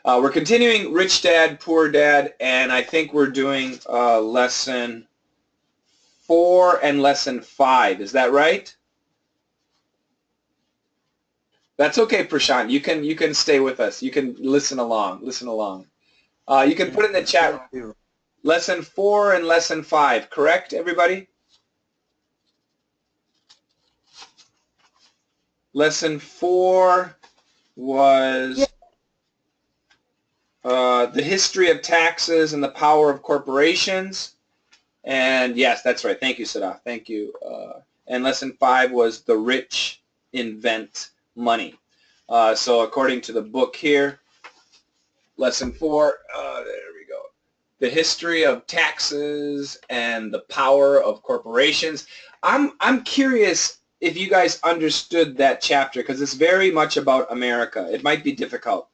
We're continuing Rich Dad, Poor Dad, and I think we're doing lesson 4 and lesson 5. Is that right? That's okay, Prashant. You can stay with us. You can listen along. Listen along. You can put in the chat lesson 4 and lesson 5. Correct, everybody? Lesson 4 was the history of taxes and the power of corporations. And yes, that's right. Thank you, Sadaf. Thank you. And lesson 5 was the rich invent money. So according to the book here, lesson 4, there we go. The history of taxes and the power of corporations. I'm curious if you guys understood that chapter, because it's very much about America. It might be difficult.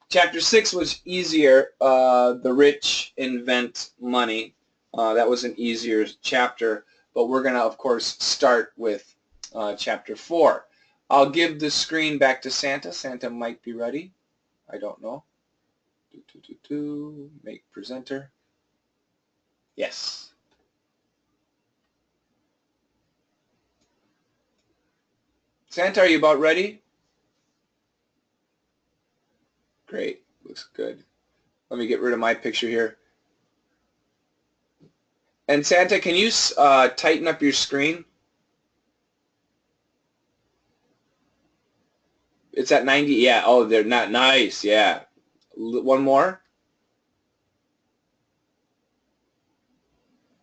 Chapter 6 was easier, the rich invent money. That was an easier chapter, but we're going to, of course, start with chapter 4. I'll give the screen back to Santa. Santa might be ready. I don't know. Make presenter. Yes. Santa, are you about ready? Great. Looks good. Let me get rid of my picture here. And Santa, can you tighten up your screen? It's at 90. Yeah. Oh, they're not nice. Yeah. One more.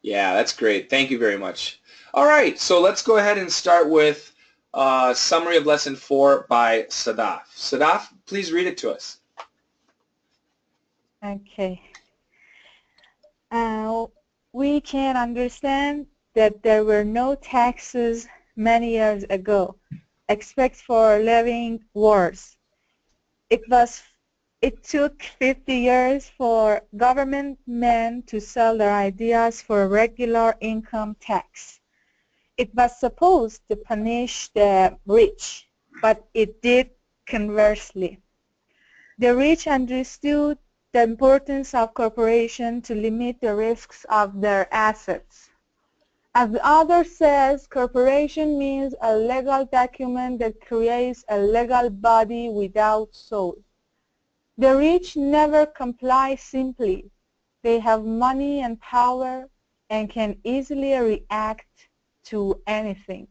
Yeah, that's great. Thank you very much. All right. So let's go ahead and start with summary of lesson 4 by Sadaf. Sadaf, please read it to us. Okay. We can understand that there were no taxes many years ago, except for living wars. It took 50 years for government men to sell their ideas for regular income tax. It was supposed to punish the rich, but it did conversely. The rich understood the importance of corporations to limit the risks of their assets. As the author says, corporation means a legal document that creates a legal body without soul. The rich never comply simply. They have money and power and can easily react to anything.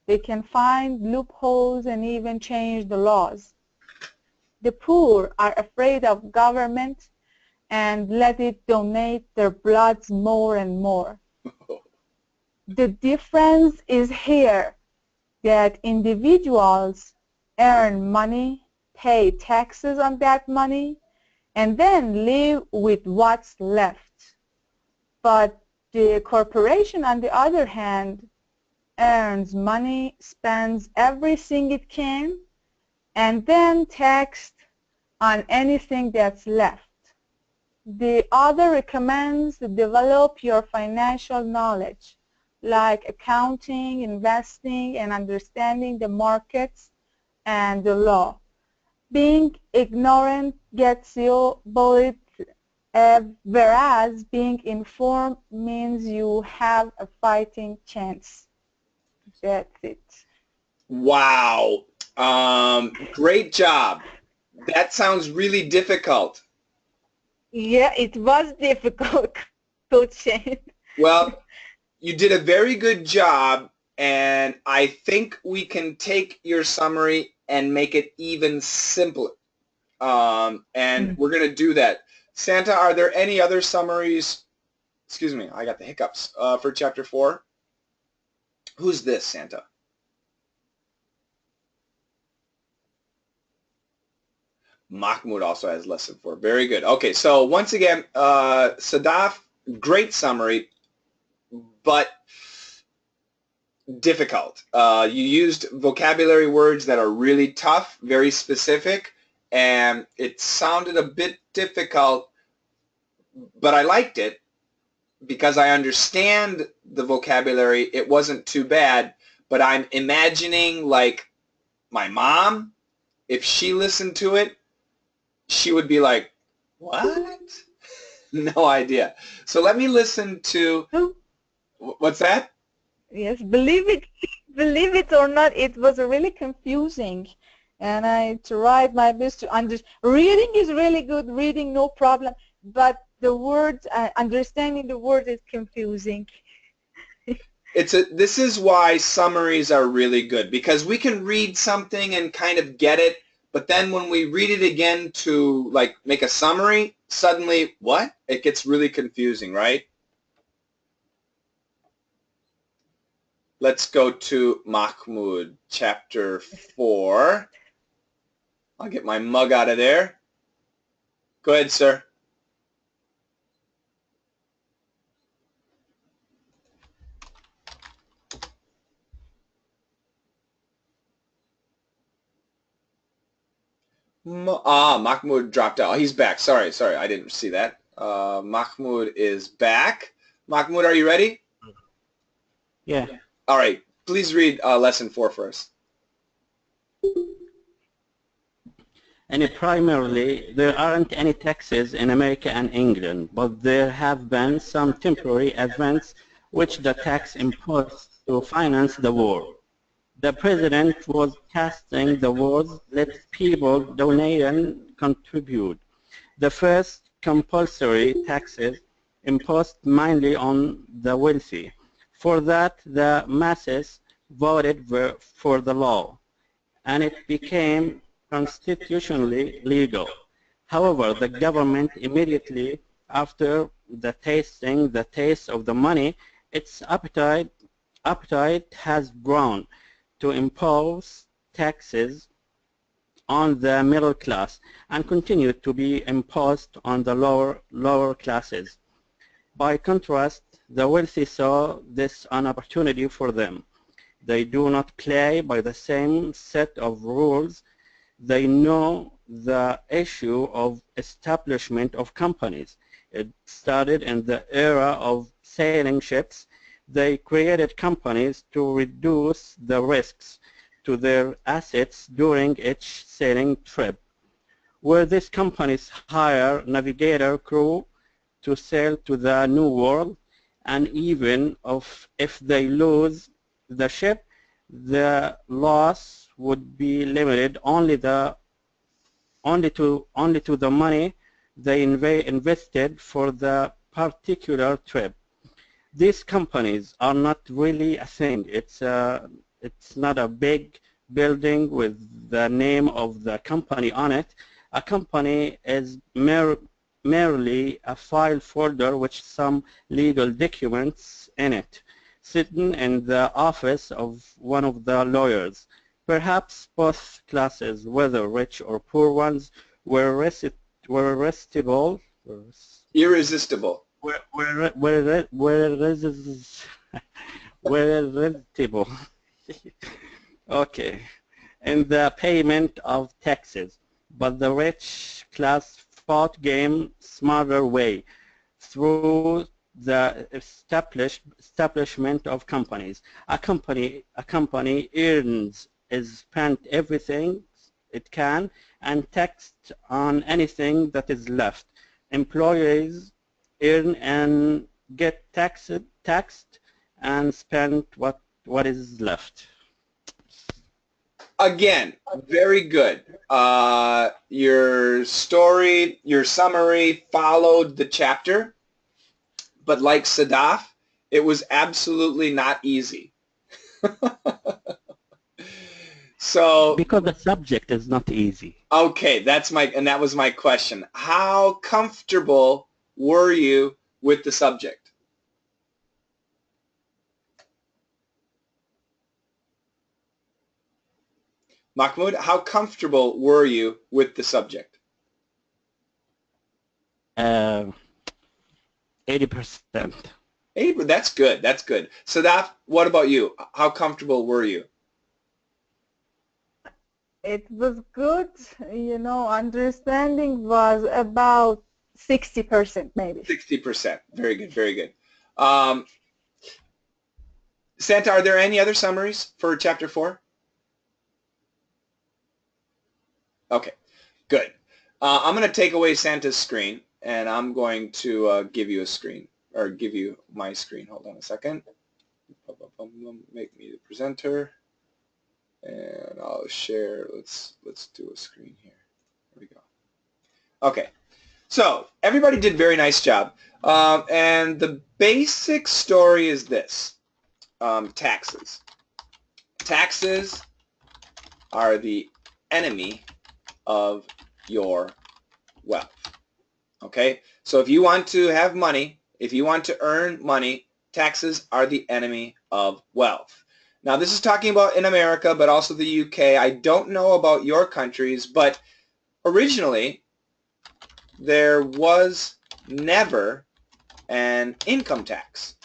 They can find loopholes and even change the laws. The poor are afraid of government and let it donate their bloods more and more. The difference is here that individuals earn money, pay taxes on that money, and then live with what's left. But the corporation, on the other hand, earns money, spends everything it can, and then taxed on anything that's left. The author recommends to develop your financial knowledge, like accounting, investing, and understanding the markets and the law. Being ignorant gets you bullied, whereas being informed means you have a fighting chance. That's it. Wow. Great job. That sounds really difficult. Yeah, it was difficult, Coach Shane. Well, you did a very good job, and I think we can take your summary and make it even simpler. And we're going to do that. Santa, are there any other summaries? Excuse me, I got the hiccups for chapter 4. Who's this, Santa? Mahmoud also has lesson 4. Very good. Okay, so once again, Sadaf, great summary, but difficult. You used vocabulary words that are really tough, very specific, and it sounded a bit difficult, but I liked it because I understand the vocabulary. It wasn't too bad, but I'm imagining like my mom, if she listened to it, she would be like, what? No idea. So let me listen to, Oh, what's that? yes, believe it or not, it was really confusing. And I tried my best to understand. Reading is really good, reading no problem, but the words, understanding the word is confusing. This is why summaries are really good, because we can read something and kind of get it, but then when we read it again to like make a summary, suddenly what? It gets really confusing, right? Let's go to Mahmoud, chapter 4. I'll get my mug out of there. Go ahead, sir. Mahmoud dropped out. He's back. Sorry, I didn't see that. Mahmoud is back. Mahmoud, are you ready? Yeah. All right. Please read lesson 4 for us. And primarily, there aren't any taxes in America and England, but there have been some temporary events which the tax imposed to finance the war. The president was casting the words, let people donate and contribute. The first compulsory taxes imposed mainly on the wealthy. For that, the masses voted for the law, and it became constitutionally legal. However, the government immediately after tasting the taste of the money, its appetite has grown to impose taxes on the middle class and continue to be imposed on the lower classes. By contrast, the wealthy saw this an opportunity for them. They do not play by the same set of rules. They know the issue of establishment of companies. It started in the era of sailing ships. They created companies to reduce the risks to their assets during each sailing trip, where these companies hire navigator crew to sail to the New World, and even if they lose the ship, the loss would be limited only to the money they invested for the particular trip. These companies are not really a thing. It's not a big building with the name of the company on it. A company is merely a file folder with some legal documents in it, sitting in the office of one of the lawyers. Perhaps both classes, whether rich or poor ones, were irresistible. Irresistible. Irresistible. Okay, in the payment of taxes, but the rich class fought game smarter way through the establishment of companies. A company earns is spent everything it can and taxed on anything that is left. Employees earn and get taxed and spend what is left. Again, very good. Your story, your summary followed the chapter, but like Sadaf, it was absolutely not easy. So because the subject is not easy. okay, that was my question. How comfortable were you with the subject? Mahmoud, how comfortable were you with the subject? 80%. 80%, that's good. That's good. Sadaf, what about you? How comfortable were you? It was good, understanding was about 60% maybe. 60%. Very good. Very good. Santa, are there any other summaries for Chapter 4? Okay, good. I'm going to take away Santa's screen, and I'm going to give you a screen, or give you my screen. Hold on a second. Make me the presenter, and I'll share. Let's do a screen here. There we go. Okay. So everybody did a very nice job, and the basic story is this: taxes. Taxes are the enemy of your wealth. Okay? So if you want to have money, if you want to earn money, taxes are the enemy of wealth. Now this is talking about in America, but also the UK. I don't know about your countries, but originally there was never an income tax.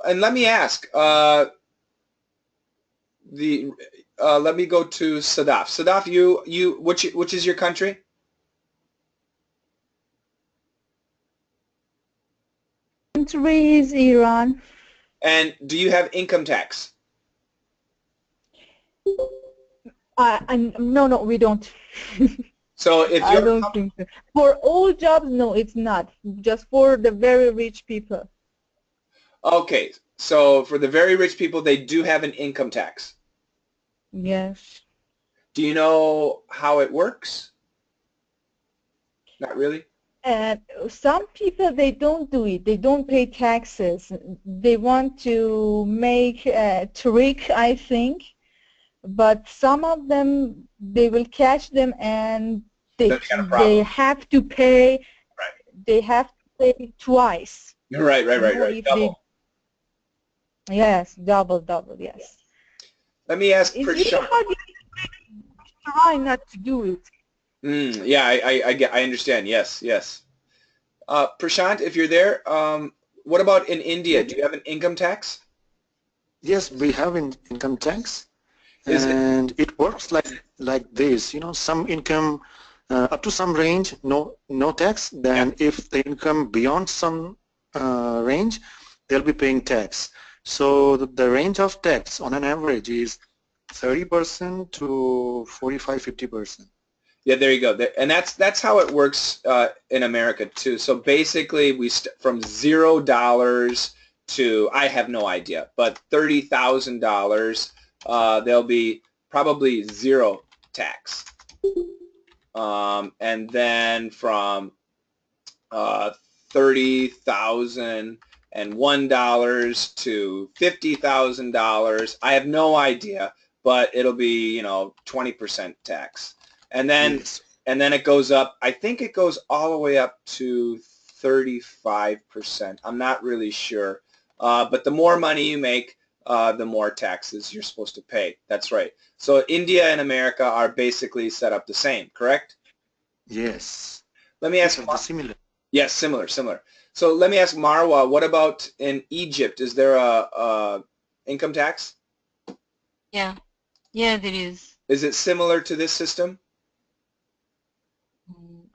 And let me ask, let me go to Sadaf. Sadaf, which is your country? Country is Iran. And do you have income tax? No, we don't. So if I you're don't think so. For all jobs, no, it's not. Just for the very rich people. okay, so for the very rich people, they do have an income tax. Yes. Do you know how it works? Not really? And some people, they don't do it. They don't pay taxes. They want to make a trick, I think. But some of them, they will catch them, and Then they got a they problem. have to pay. Right. They have to pay twice. Right. If Double. Yes, double, yes. Let me ask It's really Prashant. hard. Try not to do it. Yeah, I understand. Yes. Prashant, if you're there, what about in India? Do you have an income tax? Yes, we have income tax, Is it? and it works like this. You know, some income up to some range, no tax. Then if the income beyond some range, they'll be paying tax. So the range of tax on an average is 30% to 45-50%. Yeah, there you go. And that's how it works in America too. So basically, from $0 to, I have no idea, but $30,000, there'll be probably zero tax. And then from $30,001 to $50,000, I have no idea, but it'll be 20% tax. And then it goes up. I think it goes all the way up to 35%. I'm not really sure. But the more money you make, the more taxes you're supposed to pay. That's right. So India and America are basically set up the same, correct? Yes. Let me ask. Similar. Yes, similar. So let me ask Marwa, what about in Egypt? Is there a income tax? Yeah, there is. Is it similar to this system?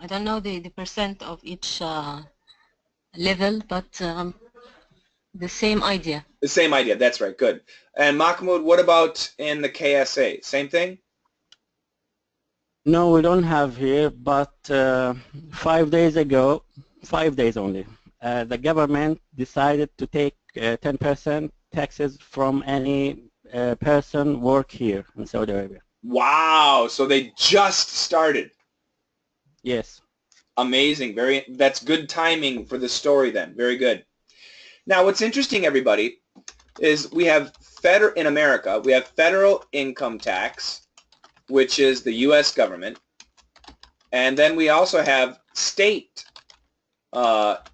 I don't know the percent of each level, but the same idea. The same idea. That's right. Good. And Mahmoud, what about in the KSA? Same thing? No, we don't have here, but 5 days ago, 5 days only, the government decided to take 10% taxes from any person work here in Saudi Arabia. Wow. So they just started. Yes. Amazing. That's good timing for the story then. Very good. Now, what's interesting, everybody, is we have in America, we have federal income tax, which is the U.S. government, and then we also have state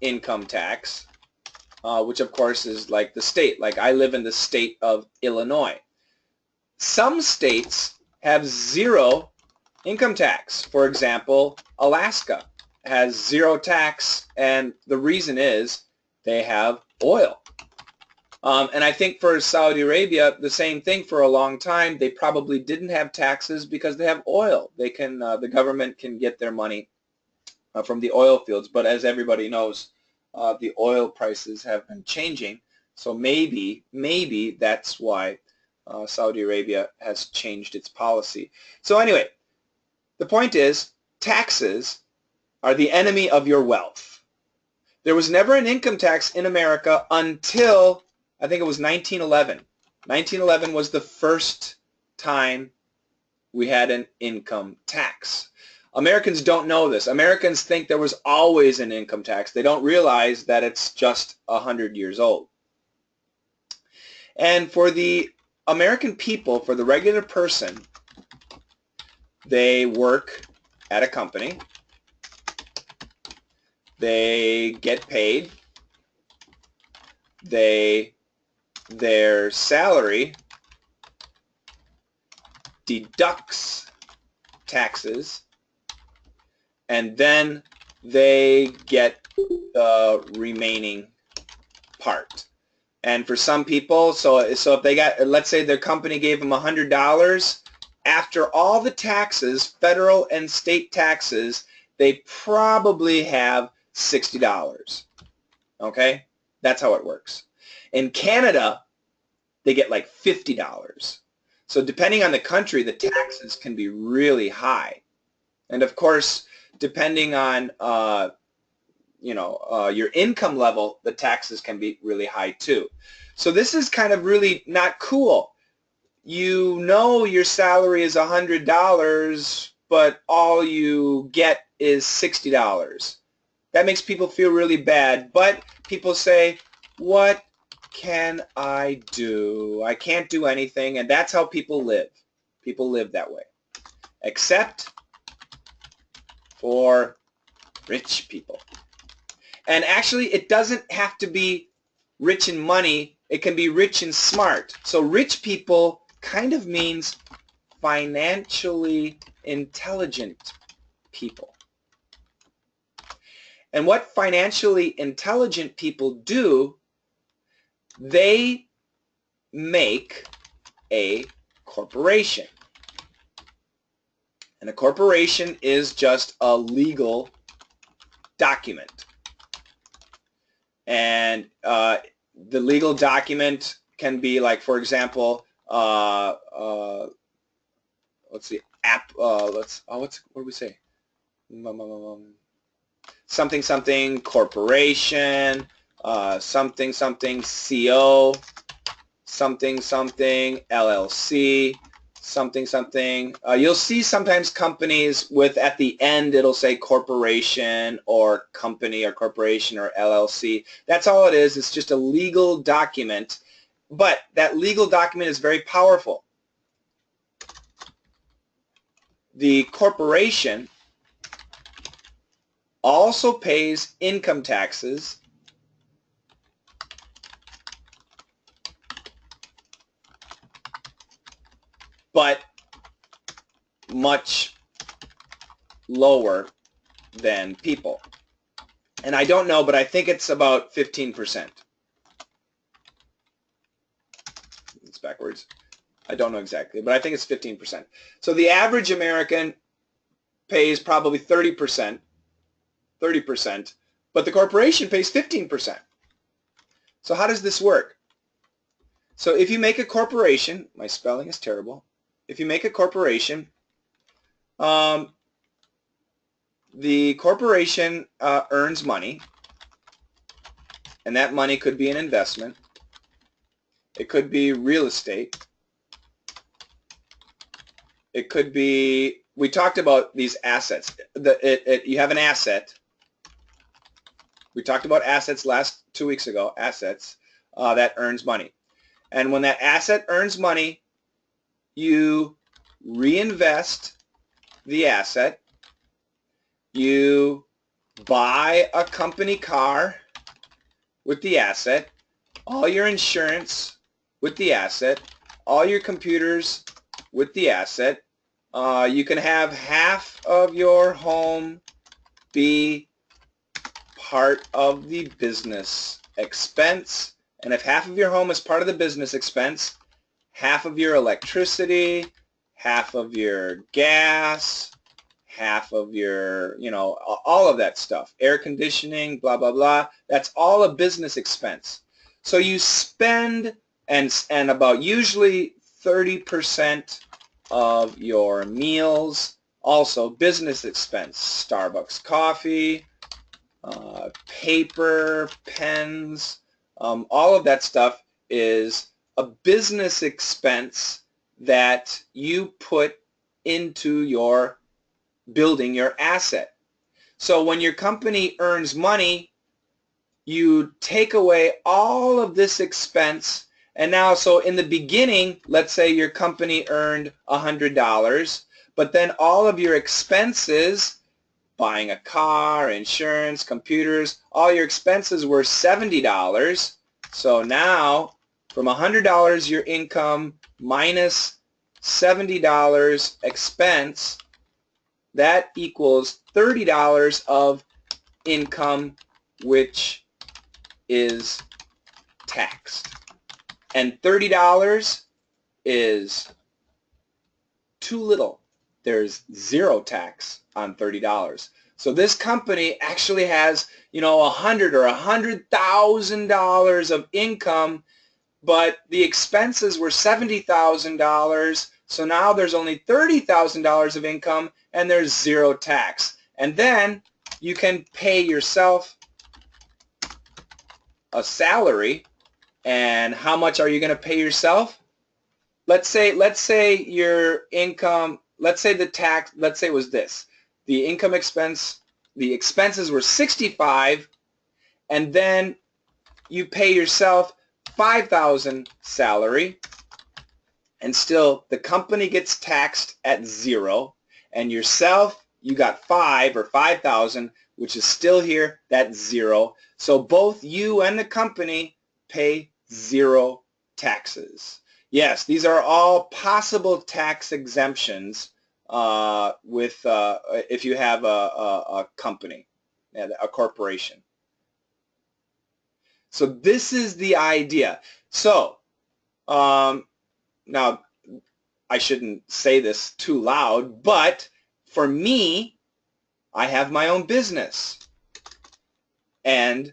income tax, which of course is like the state. Like I live in the state of Illinois. Some states have zero income tax. For example, Alaska has zero tax, and the reason is they have oil. And I think for Saudi Arabia, the same thing. For a long time, they probably didn't have taxes because they have oil. They can, the government can get their money from the oil fields. But as everybody knows, the oil prices have been changing. So maybe that's why Saudi Arabia has changed its policy. So anyway, the point is, taxes are the enemy of your wealth. There was never an income tax in America until, I think it was 1911. 1911 was the first time we had an income tax. Americans don't know this. Americans think there was always an income tax. They don't realize that it's just 100 years old. And for the American people, for the regular person, they work at a company. They get paid. Their salary deducts taxes, and then they get the remaining part. And for some people, so if they got, let's say their company gave them $100, after all the taxes, federal and state taxes, they probably have $60. Okay? That's how it works. In Canada, they get like $50. So depending on the country, the taxes can be really high. And of course, depending on your income level, the taxes can be really high too. So this is kind of really not cool. You know your salary is $100, but all you get is $60. That makes people feel really bad, but people say, what can I do? I can't do anything, and that's how people live. People live that way, except for rich people. And actually, it doesn't have to be rich in money. It can be rich and smart. So rich people kind of means financially intelligent people. And what financially intelligent people do, they make a corporation. And a corporation is just a legal document. And the legal document can be like, for example, let's see, what do we say? Something something corporation, something something CO, something something LLC, something something. You'll see sometimes companies with at the end it'll say corporation or company or corporation or LLC. That's all it is. It's just a legal document, but that legal document is very powerful. The corporation also pays income taxes but much lower than people. And I don't know, but I think it's about 15%. It's backwards. I don't know exactly, but I think it's 15%. So the average American pays probably 30%, but the corporation pays 15%. So how does this work? So if you make a corporation, my spelling is terrible. If you make a corporation, the corporation earns money, and that money could be an investment. It could be real estate. It could be, we talked about these assets. You have an asset. We talked about assets 2 weeks ago, assets that earns money. And when that asset earns money, you reinvest the asset. You buy a company car with the asset, all your insurance with the asset, all your computers with the asset. You can have half of your home be part of the business expense. And if half of your home is part of the business expense, half of your electricity, half of your gas, half of your, all of that stuff, air conditioning, blah, blah, blah, that's all a business expense. So you spend, and about usually 30% of your meals Also, business expense, Starbucks coffee, paper, pens, all of that stuff is a business expense that you put into your building your asset. So when your company earns money, you take away all of this expense, and now, so in the beginning, let's say your company earned $100, but then all of your expenses, buying a car, insurance, computers, all your expenses were $70. So now, from $100 your income minus $70 expense, that equals $30 of income, which is taxed. And $30 is too little. There's zero tax on $30. So this company actually has, you know, $100,000 or $100,000 of income, but the expenses were $70,000. So now there's only $30,000 of income and there's zero tax. And then you can pay yourself a salary. And how much are you going to pay yourself? Let's say your income, let's say the tax, let's say it was this. The income expense, the expenses were 65, and then you pay yourself 5,000 salary, and still the company gets taxed at 0, and yourself, you got 5 or 5,000, which is still here, that's 0. So both you and the company pay 0 taxes. Yes, these are all possible tax exemptions if you have a company, a corporation. So this is the idea. So now I shouldn't say this too loud, but for me, I have my own business, and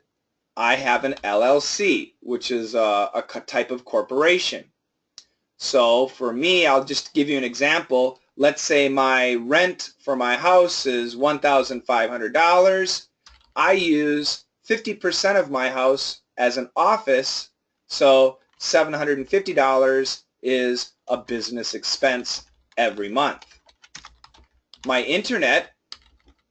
I have an LLC, which is a type of corporation. So for me, I'll just give you an example. Let's say my rent for my house is $1,500. I use 50% of my house as an office, so $750 is a business expense every month. My internet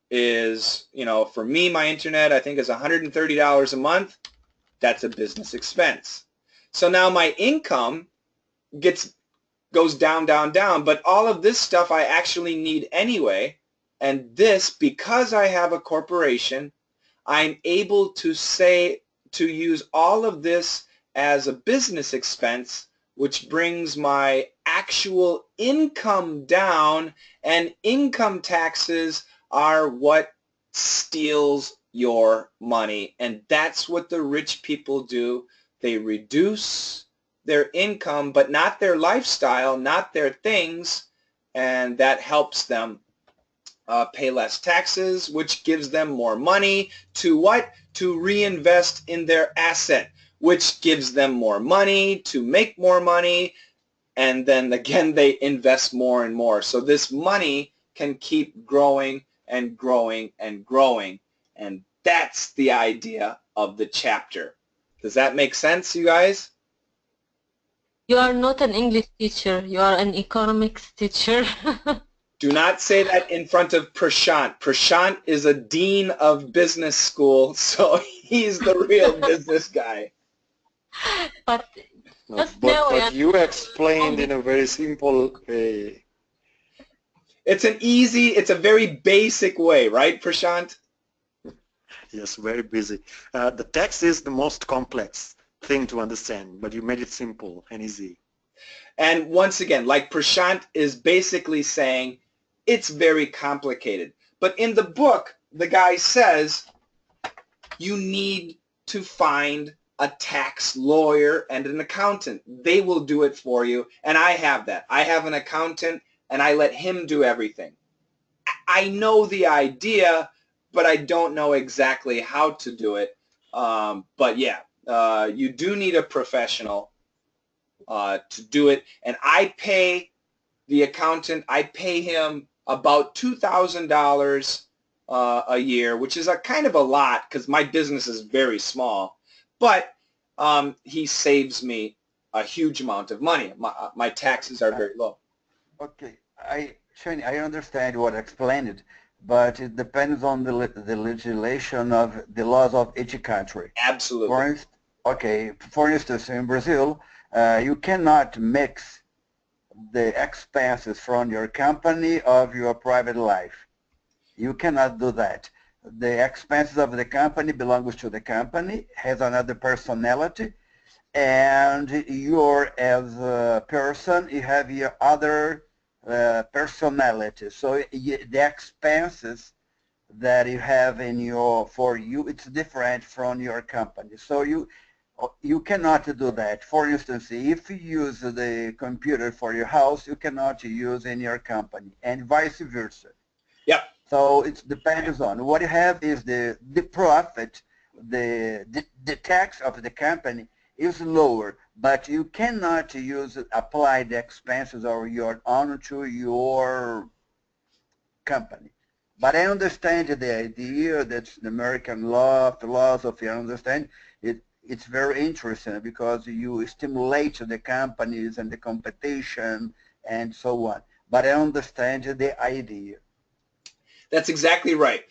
is, you know, for me, my internet I think is $130 a month. That's a business expense. So now my income goes down, down, down, but all of this stuff I actually need anyway, and this, because I have a corporation, I'm able to use all of this as a business expense, which brings my actual income down, and income taxes are what steals your money, and that's what the rich people do. They reduce their income, but not their lifestyle, not their things, and that helps them pay less taxes, which gives them more money to what? To reinvest in their asset, which gives them more money to make more money, and then again they invest more and more. So this money can keep growing and growing and growing, and that's the idea of the chapter. Does that make sense, you guys? You are not an English teacher. You are an economics teacher. Do not say that in front of Prashant. Prashant is a dean of business school, so he's the real business guy. But No, just now, but you explained in a very simple way. It's a very basic way, right, Prashant? Yes, very busy. The text is the most complex thing to understand, but you made it simple and easy. And once again, like Prashant is basically saying, it's very complicated. But in the book, the guy says, you need to find a tax lawyer and an accountant. They will do it for you, and I have that. I have an accountant, and I let him do everything. I know the idea, but I don't know exactly how to do it. But yeah, you do need a professional to do it, and I pay the accountant, I pay him about $2,000 a year, which is a kind of a lot because my business is very small, but he saves me a huge amount of money. My taxes are very low. Okay, Shani, I understand what explained, but it depends on the legislation of the laws of each country. Absolutely. For instance, in Brazil, you cannot mix the expenses from your company of your private life. You cannot do that. The expenses of the company belongs to the company, has another personality, and you're as a person, you have your other personality. So the expenses that you have in for you, it's different from your company. So you cannot do that. For instance, if you use the computer for your house, you cannot use in your company, and vice versa. Yep. So it depends on what you have is the profit, the tax of the company is lower, but you cannot apply the expenses of your own to your company. But I understand the idea that's the American law, philosophy, I understand it. It's very interesting because you stimulate the companies and the competition and so on. But I understand the idea. That's exactly right.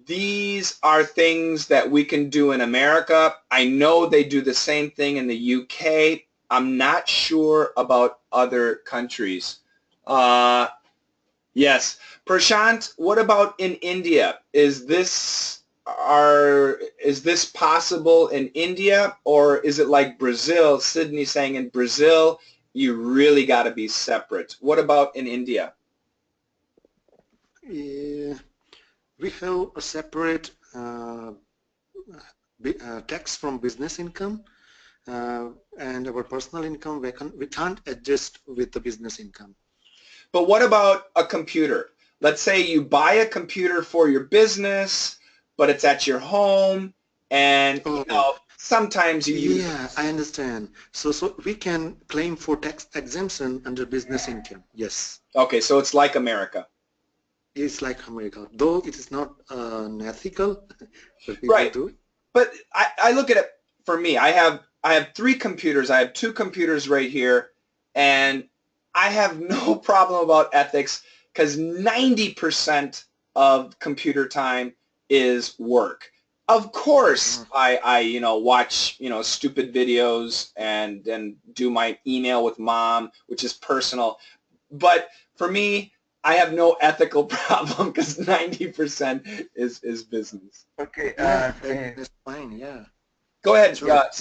These are things that we can do in America. I know they do the same thing in the UK. I'm not sure about other countries. Yes. Prashant, what about in India? Is this possible in India, or is it like Brazil? Sydney saying in Brazil, you really got to be separate. What about in India? We have a separate tax from business income, and our personal income we can't adjust with the business income. But what about a computer? Let's say you buy a computer for your business, but it's at your home, and sometimes you use. Yeah, I understand. So we can claim for tax exemption under business income. Yes. Okay, so it's like America. It's like America, though it is not unethical, but people right. do. But I look at it for me. I have 3 computers. I have 2 computers right here, and I have no problem about ethics because 90% of computer time is work. Of course, I watch stupid videos and then do my email with mom, which is personal. But for me, I have no ethical problem because 90% is business. Okay. That's fine. Yeah. Go ahead. What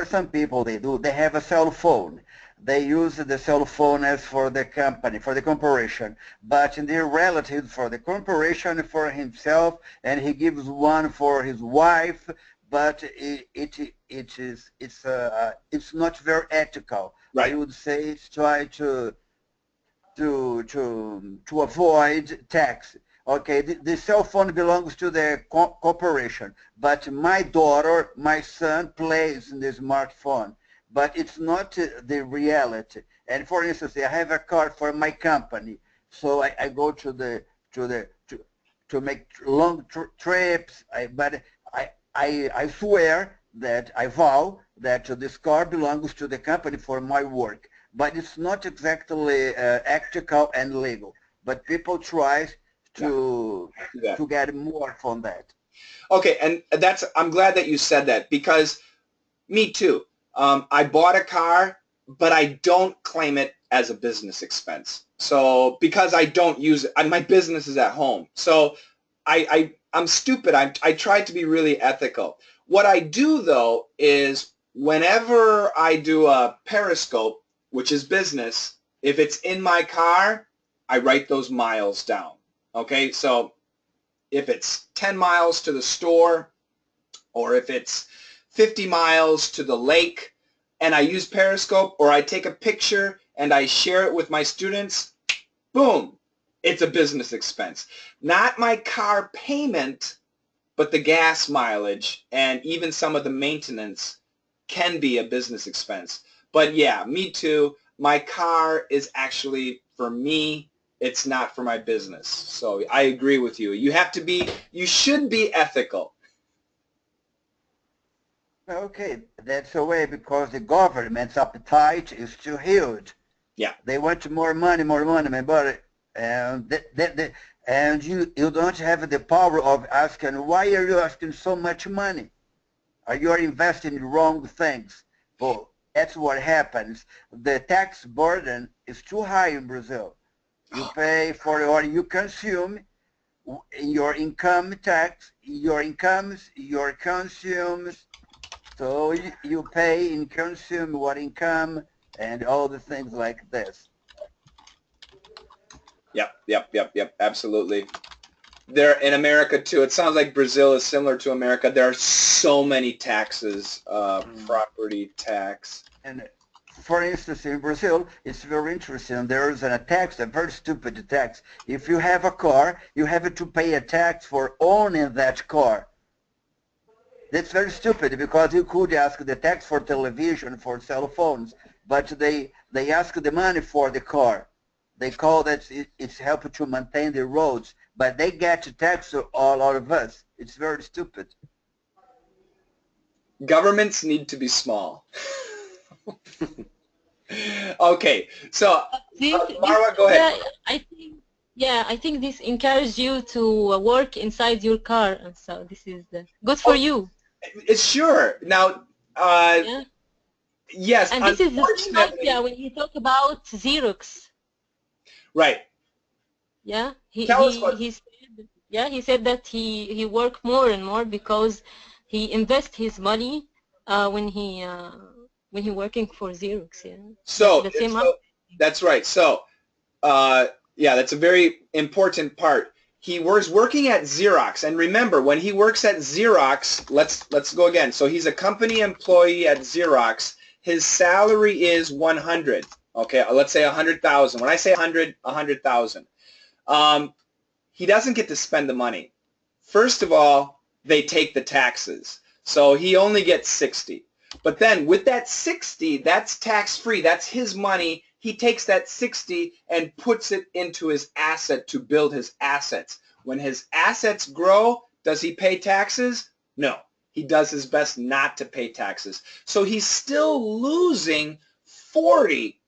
some people they do, they have a cell phone. They use the cell phone as for the company, for the corporation, but in their relatives for the corporation, for himself, and he gives one for his wife. But it's not very ethical. Right. I would say it's try to avoid tax. Okay, the cell phone belongs to the corporation, but my daughter, my son plays in the smartphone, but it's not the reality. And for instance, I have a card for my company, so I go to make long trips. But I swear that I vow that this card belongs to the company for my work, but it's not exactly ethical and legal. But people try to get more from that. Okay, and I'm glad that you said that because me too. I bought a car, but I don't claim it as a business expense. So because I don't use it, my business is at home. So I'm stupid. I tried to be really ethical. What I do though is whenever I do a Periscope, which is business, if it's in my car, I write those miles down. Okay, so if it's 10 miles to the store or if it's 50 miles to the lake and I use Periscope or I take a picture and I share it with my students, boom, it's a business expense. Not my car payment, but the gas mileage and even some of the maintenance can be a business expense. But yeah, me too. my car is actually for me. It's not for my business. So I agree with you. You should be ethical. Okay, that's the way because the government's appetite is too huge. Yeah. They want more money, my buddy. And you don't have the power of asking, why are you asking so much money? Are you investing in wrong things? Well, that's what happens. The tax burden is too high in Brazil. You pay for what you consume, your income tax, your incomes, your consumes. So you pay and consume what income and all the things like this. Yep, absolutely. There in America too, it sounds like Brazil is similar to America. There are so many taxes, property tax. And for instance, in Brazil, it's very interesting. There is a tax, a very stupid tax. If you have a car, you have to pay a tax for owning that car. That's very stupid because you could ask the tax for television, for cell phones, but they ask the money for the car. They call that it's helping to maintain the roads, but they get to tax all out of us. It's very stupid. Governments need to be small. Okay, so Marwa, go ahead. I think this encourages you to work inside your car, and so this is good for you. It's sure. Now, yes, and this is the same idea when you talk about Xerox. Right. Yeah, he said that he worked more and more because he invests his money when he working for Xerox. Yeah. So that's right. So that's a very important part. He was working at Xerox, and remember, when he works at Xerox, let's go again. So he's a company employee at Xerox. His salary is 100. Okay, let's say 100,000. When I say 100,000, he doesn't get to spend the money. First of all, they take the taxes, so he only gets 60. But then with that 60, that's tax-free. That's his money. He takes that 60 and puts it into his asset to build his assets. When his assets grow, does he pay taxes? No. He does his best not to pay taxes. So he's still losing 40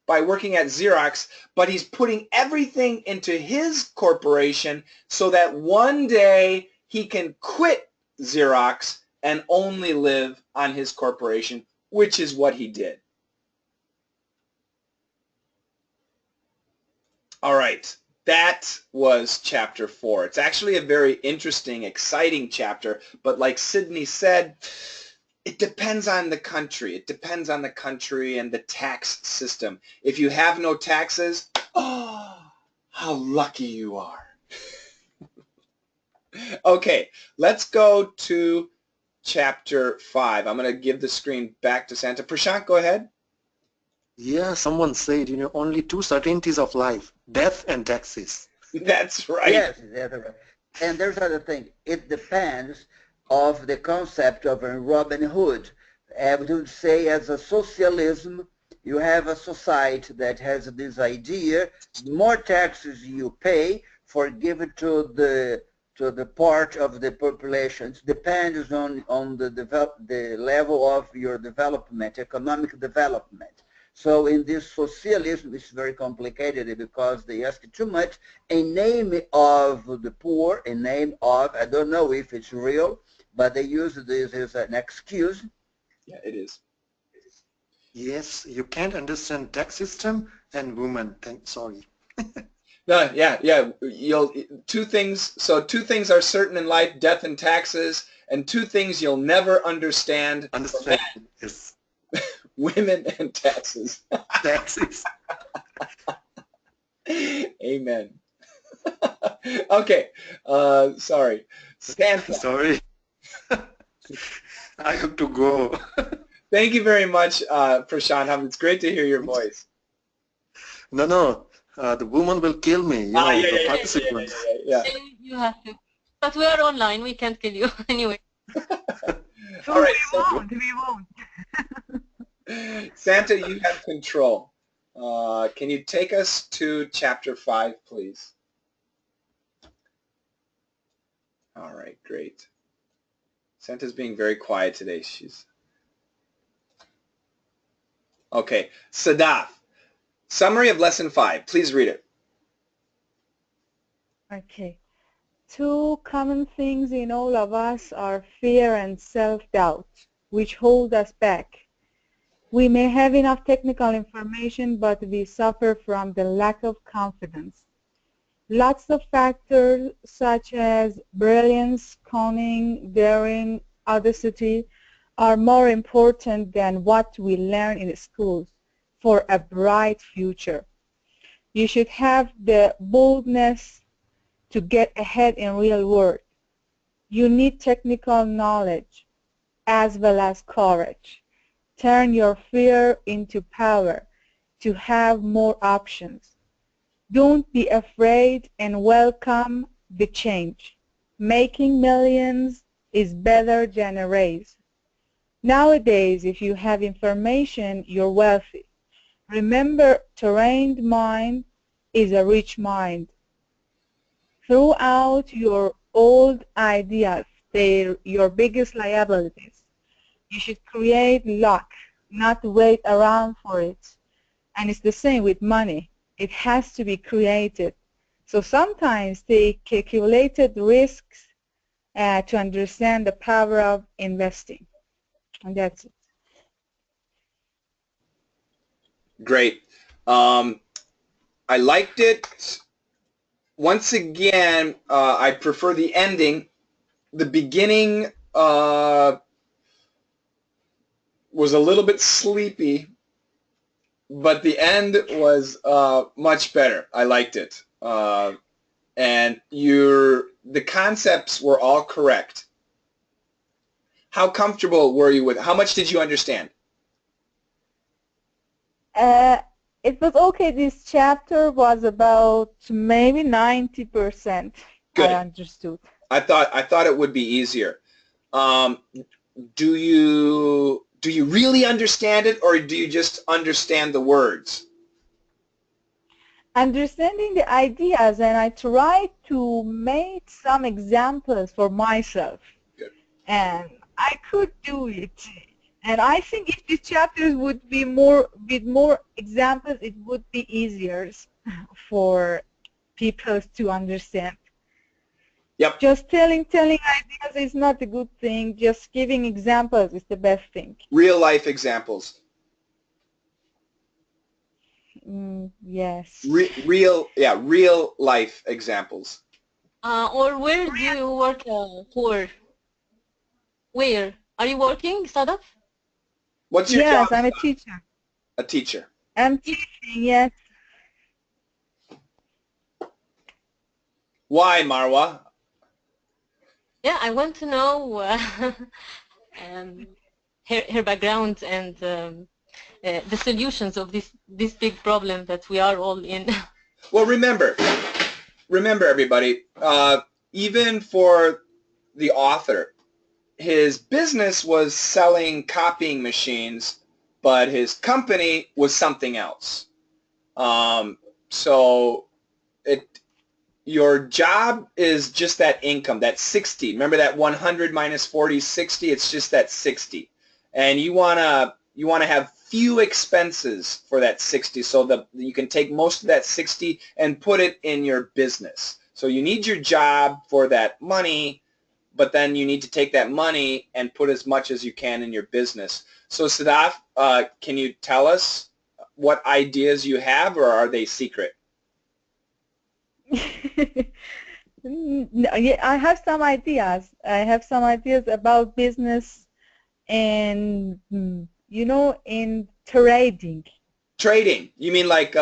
by working at Xerox, but he's putting everything into his corporation so that one day he can quit Xerox and only live on his corporation, which is what he did. All right, that was chapter 4. It's actually a very interesting, exciting chapter, but like Sydney said, it depends on the country. It depends on the country and the tax system. If you have no taxes, oh, how lucky you are. Okay, let's go to chapter 5. I'm going to give the screen back to Santa. Prashant, go ahead. Yeah, someone said, only two certainties of life, death and taxes. That's right. Yes, that's right. And there's another thing. It depends of the concept of Robin Hood. I would say as a socialism, you have a society that has this idea, more taxes you pay for giving to the part of the population. It depends on the level of your development, economic development. So in this socialism, it's very complicated because they ask too much. A name of the poor, a name of, I don't know if it's real, but they use this as an excuse. Yeah, it is. Yes, you can't understand tax system and women. Sorry. No, yeah. Two things are certain in life: death and taxes, and two things you'll never understand. Yes. Women and taxes. Taxes. Amen. Okay. Sorry. Santa. Sorry. I have to go. Thank you very much, Prashant. It's great to hear your voice. No. The woman will kill me. The participants. Yeah. You have to. But we are online. We can't kill you anyway. All right. We won't. Santa, you have control. Can you take us to chapter 5, please? All right, great. Santa's being very quiet today. She's okay. Sadaf, summary of lesson 5. Please read it. Okay. Two common things in all of us are fear and self-doubt, which hold us back. We may have enough technical information, but we suffer from the lack of confidence. Lots of factors such as brilliance, cunning, daring, audacity are more important than what we learn in schools for a bright future. You should have the boldness to get ahead in real world. You need technical knowledge as well as courage. Turn your fear into power to have more options. Don't be afraid and welcome the change. Making millions is better than a raise. Nowadays, if you have information, you're wealthy. Remember, trained mind is a rich mind. Throw out your old ideas. They're your biggest liabilities. You should create luck, not wait around for it. And it's the same with money. It has to be created. So sometimes take calculated risks to understand the power of investing. And that's it. Great. I liked it. Once again, I prefer the ending. The beginning was a little bit sleepy, but the end was much better. I liked it. And the concepts were all correct. How comfortable were you with it? How much did you understand? It was okay. This chapter was about maybe 90%. Good. I understood. I thought it would be easier. Do you really understand it, or do you just understand the words? Understanding the ideas, and I tried to make some examples for myself. Good. And I could do it. And I think if these chapters would be with more examples, it would be easier for people to understand. Yep. Just telling ideas is not a good thing. Just giving examples is the best thing. Real life examples. Yes. Real life examples. Or where do you work for? Where? Are you working, Sadaf? What's your job? Yes, I'm a teacher. A teacher. I'm teaching, yes. Why, Marwa? Yeah, I want to know her background and the solutions of this big problem that we are all in. Well, remember everybody, even for the author, his business was selling copying machines, but his company was something else. So your job is just that income, that 60. Remember that 100 minus 40, 60? It's just that 60. And you want to have few expenses for that 60 so that you can take most of that 60 and put it in your business. So you need your job for that money, but then you need to take that money and put as much as you can in your business. So Sadaf, can you tell us what ideas you have, or are they secret? Yeah, I have some ideas. I have some ideas about business and, in trading. Trading? You mean like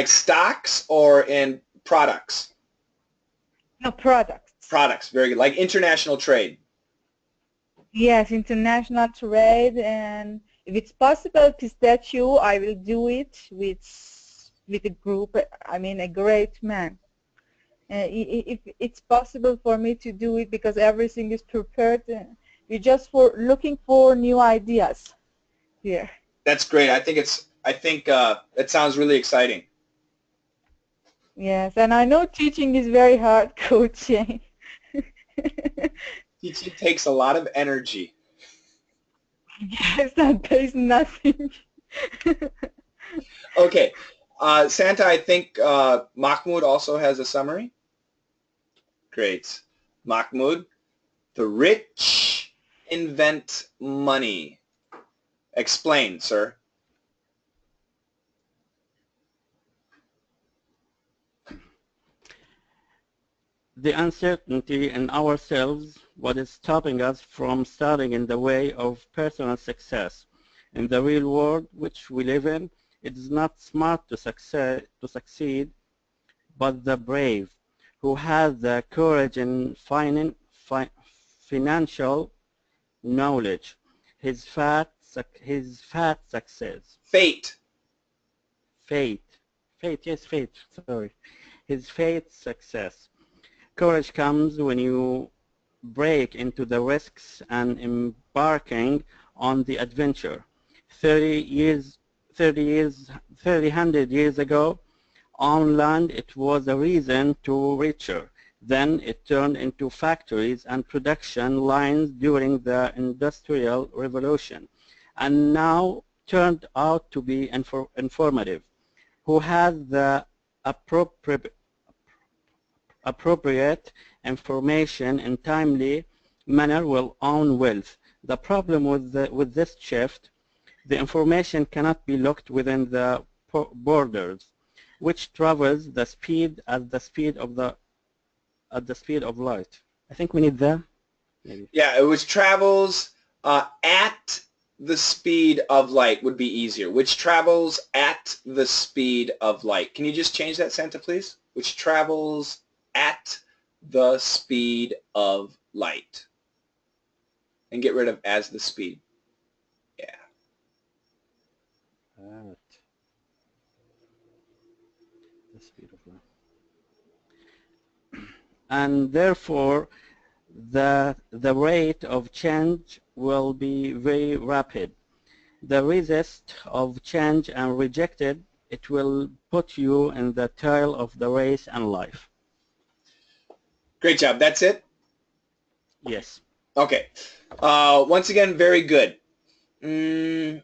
stocks, or in products? No, products. Products, very good. Like international trade. Yes, international trade, and if it's possible, pistachio, I will do it with a group. I mean, a great man. If it's possible for me to do it, because everything is prepared, we're just looking for new ideas here. That's great. I think it's I think that sounds really exciting. Yes, and I know teaching is very hard, coaching. Teaching takes a lot of energy. Yes, that pays nothing. Okay. Santa, I think Mahmoud also has a summary. Great. Mahmoud, the rich invent money. Explain, sir. The uncertainty in ourselves, what is stopping us from starting in the way of personal success. In the real world which we live in, it is not smart to succeed, but the brave, who has the courage and financial knowledge, his fat success. Fate. Sorry. His fate success. Courage comes when you break into the risks and embarking on the adventure. 100 years ago, on land it was a reason to richer. Then it turned into factories and production lines during the Industrial Revolution, and now turned out to be informative. Who has the appropriate information in timely manner will own wealth. The problem with this shift, the information cannot be locked within the borders, which travels the speed at the speed of light. I think we need that. Maybe. Yeah, which travels at the speed of light would be easier. Which travels at the speed of light. Can you just change that, Santa, please? Which travels at the speed of light. And get rid of as the speed. Yeah. At the speed of light. And therefore, the rate of change will be very rapid. The resist of change and rejected, it will put you in the tail of the race and life. Great job. That's it? Yes. Okay. Once again, very good. And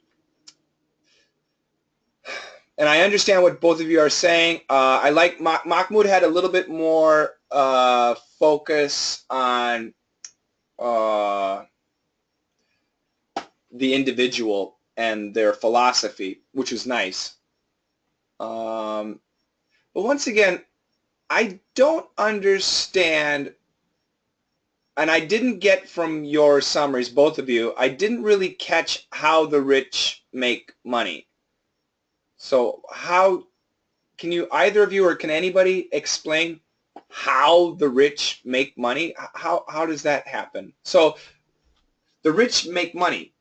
I understand what both of you are saying. I like Mahmoud had a little bit more focus on the individual and their philosophy, which was nice. But once again, I don't understand, and I didn't get from your summaries, both of you, I didn't really catch how the rich make money. So how can you, either of you or can anybody explain how the rich make money? How does that happen? So the rich make money,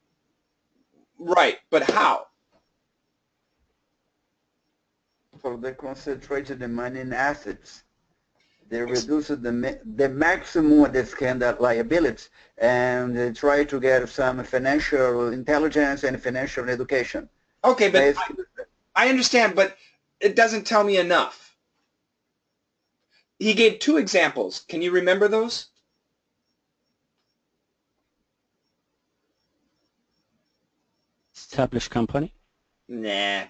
right, but how? So they concentrated the money in assets. They reduce the maximum of this kind of liabilities, and they try to get some financial intelligence and financial education. Okay, but I understand, but it doesn't tell me enough. He gave 2 examples. Can you remember those? Established company? Nah,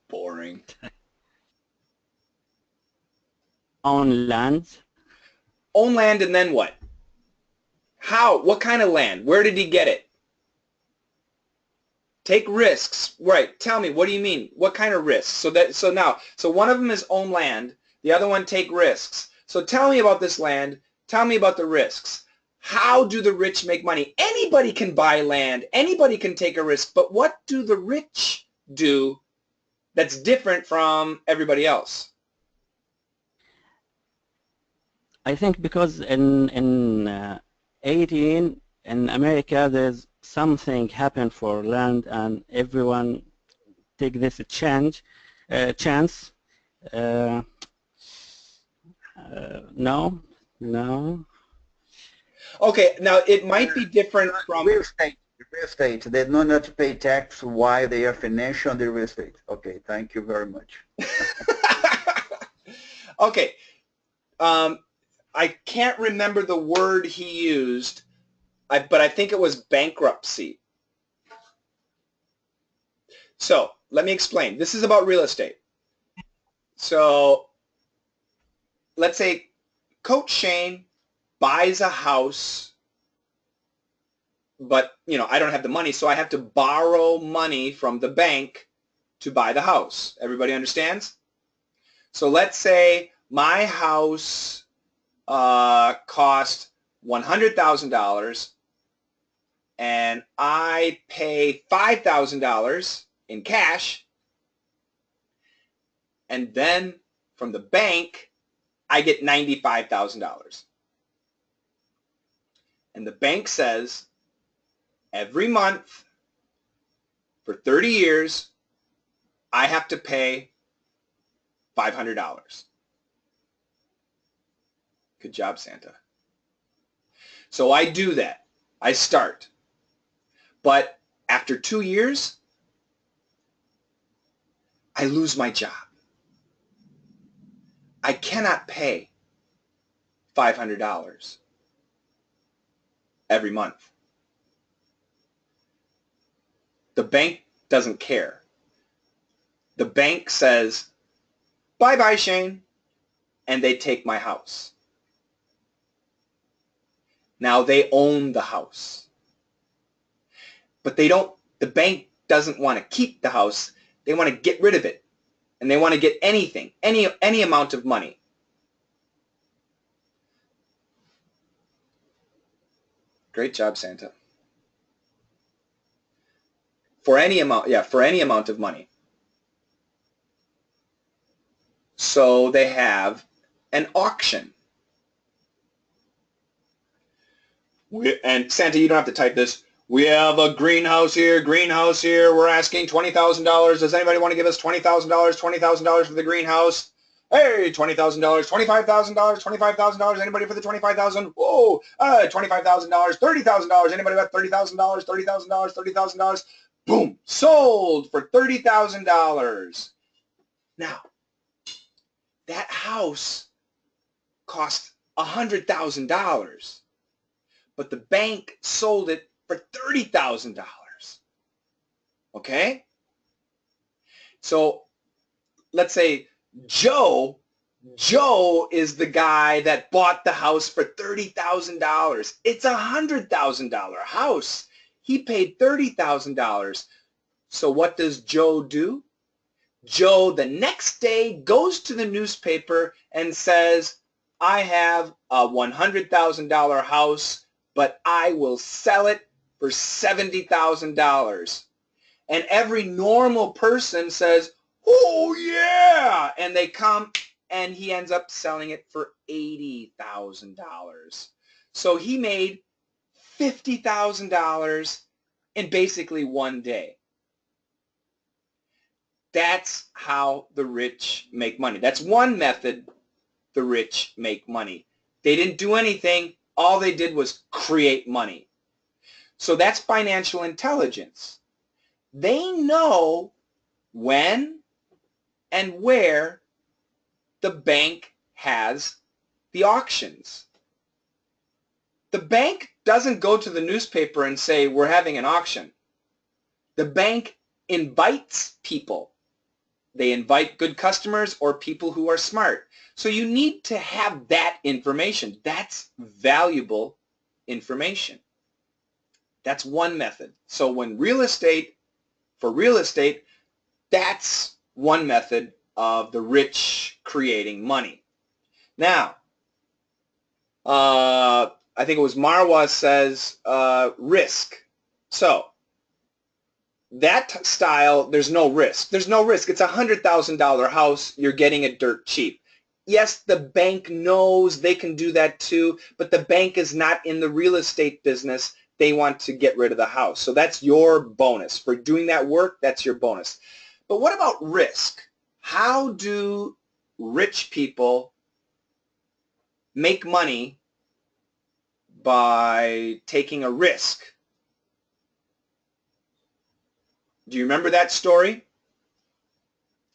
boring. Own land? Own land, and then what? How? What kind of land? Where did he get it? Take risks. Right. Tell me, what do you mean? What kind of risks? So one of them is own land. The other one, take risks. So tell me about this land. Tell me about the risks. How do the rich make money? Anybody can buy land. Anybody can take a risk. But what do the rich do that's different from everybody else? I think because in 18 in America there's something happened for land and everyone take this chance. No. Okay, now it might be different from real estate. Real estate. They do not pay tax while they are financial on the real estate. Okay, thank you very much. Okay. I can't remember the word he used, but I think it was bankruptcy. So let me explain. This is about real estate. So let's say Coach Shane buys a house, but I don't have the money, so I have to borrow money from the bank to buy the house. Everybody understands? So let's say my house cost $100,000 and I pay $5,000 in cash, and then from the bank I get $95,000. And the bank says every month for 30 years I have to pay $500. Good job, Santa. So I do that. I start. But after 2 years, I lose my job. I cannot pay $500 every month. The bank doesn't care. The bank says, bye-bye, Shane, and they take my house. Now they own the house. But the bank doesn't want to keep the house. They want to get rid of it. And they want to get anything, any amount of money. Great job, Santa. For any amount of money. So they have an auction. And Santa, you don't have to type this. We have a greenhouse here. We're asking $20,000. Does anybody want to give us $20,000? $20,000 for the greenhouse? Hey, $20,000, $25,000, $25,000. Anybody for the $25,000? Whoa, $25,000, $30,000. Anybody about $30,000? $30,000, $30,000. Boom, sold for $30,000. Now, that house cost $100,000, but the bank sold it for $30,000. Okay? So let's say Joe is the guy that bought the house for $30,000. It's a $100,000 house. He paid $30,000. So what does Joe do? Joe the next day goes to the newspaper and says, I have a $100,000 house, but I will sell it for $70,000. And every normal person says, oh yeah, and they come and he ends up selling it for $80,000. So he made $50,000 in basically one day. That's how the rich make money. That's one method the rich make money. They didn't do anything. All they did was create money. So that's financial intelligence. They know when and where the bank has the auctions. The bank doesn't go to the newspaper and say, we're having an auction. The bank invites people. They invite good customers or people who are smart. So you need to have that information. That's valuable information. That's one method. So when for real estate, that's one method of the rich creating money. Now, I think it was Marwa says risk. So that style, there's no risk. There's no risk. It's a $100,000 house. You're getting it dirt cheap. Yes, the bank knows they can do that too, but the bank is not in the real estate business. They want to get rid of the house. So that's your bonus. For doing that work, that's your bonus. But what about risk? How do rich people make money by taking a risk? Do you remember that story?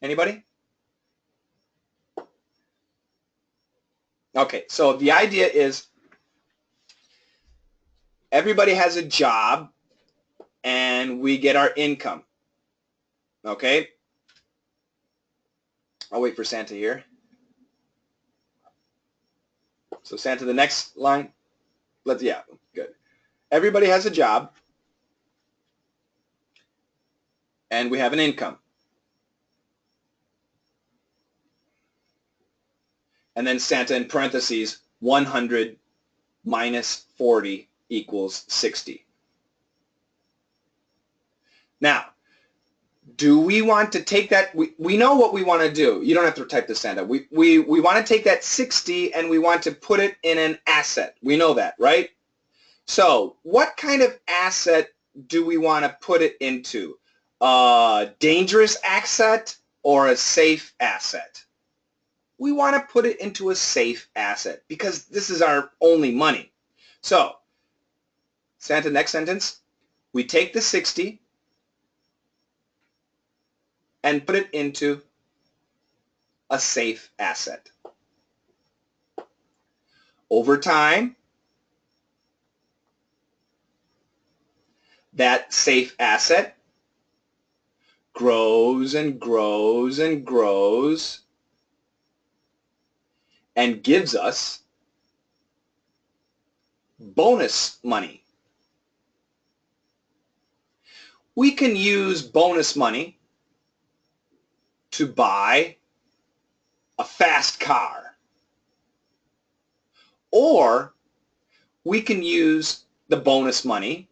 Anybody? Okay, so the idea is everybody has a job and we get our income. Okay? I'll wait for Santa here. So Santa, the next line. Yeah, good. Everybody has a job and we have an income. And then Santa in parentheses, 100 minus 40 equals 60. Now, do we want to take that? We know what we want to do. You don't have to type this, Santa. We want to take that 60 and we want to put it in an asset. We know that, right? So what kind of asset do we want to put it into? A dangerous asset or a safe asset? We want to put it into a safe asset because this is our only money. So, Santa, next sentence. We take the 60 and put it into a safe asset. Over time, that safe asset grows and grows and grows and gives us bonus money. We can use bonus money to buy a fast car, or we can use the bonus money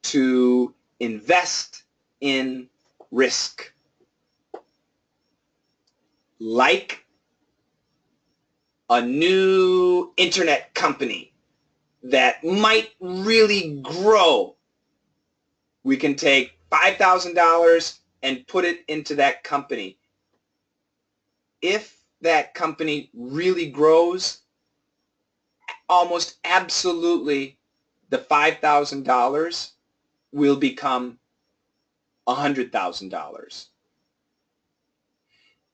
to invest in risk, like a new internet company that might really grow. We can take $5,000 and put it into that company. If that company really grows, almost absolutely the $5,000 will become $100,000.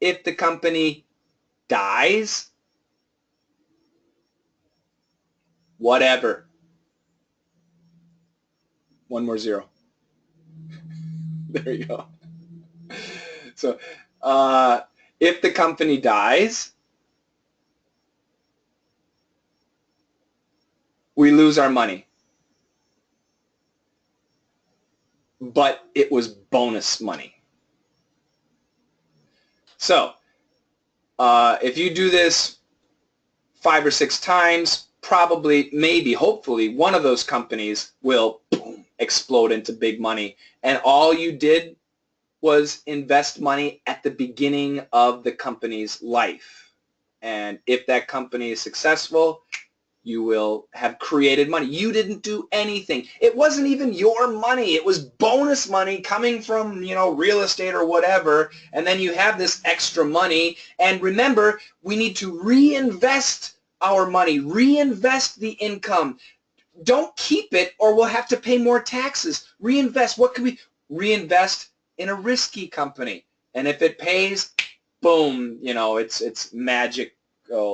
If the company dies, whatever. One more zero. There you go. So if the company dies, we lose our money. But it was bonus money. So if you do this 5 or 6 times, probably, maybe, hopefully, one of those companies will boom, explode into big money. And all you did was invest money at the beginning of the company's life. And if that company is successful, you will have created money. You didn't do anything. It wasn't even your money. It was bonus money coming from, you know, real estate or whatever. And then you have this extra money. And remember, we need to reinvest our money, reinvest the income. Don't keep it or we'll have to pay more taxes. Reinvest. What can we reinvest in? A risky company? And if it pays, boom, you know, it's magic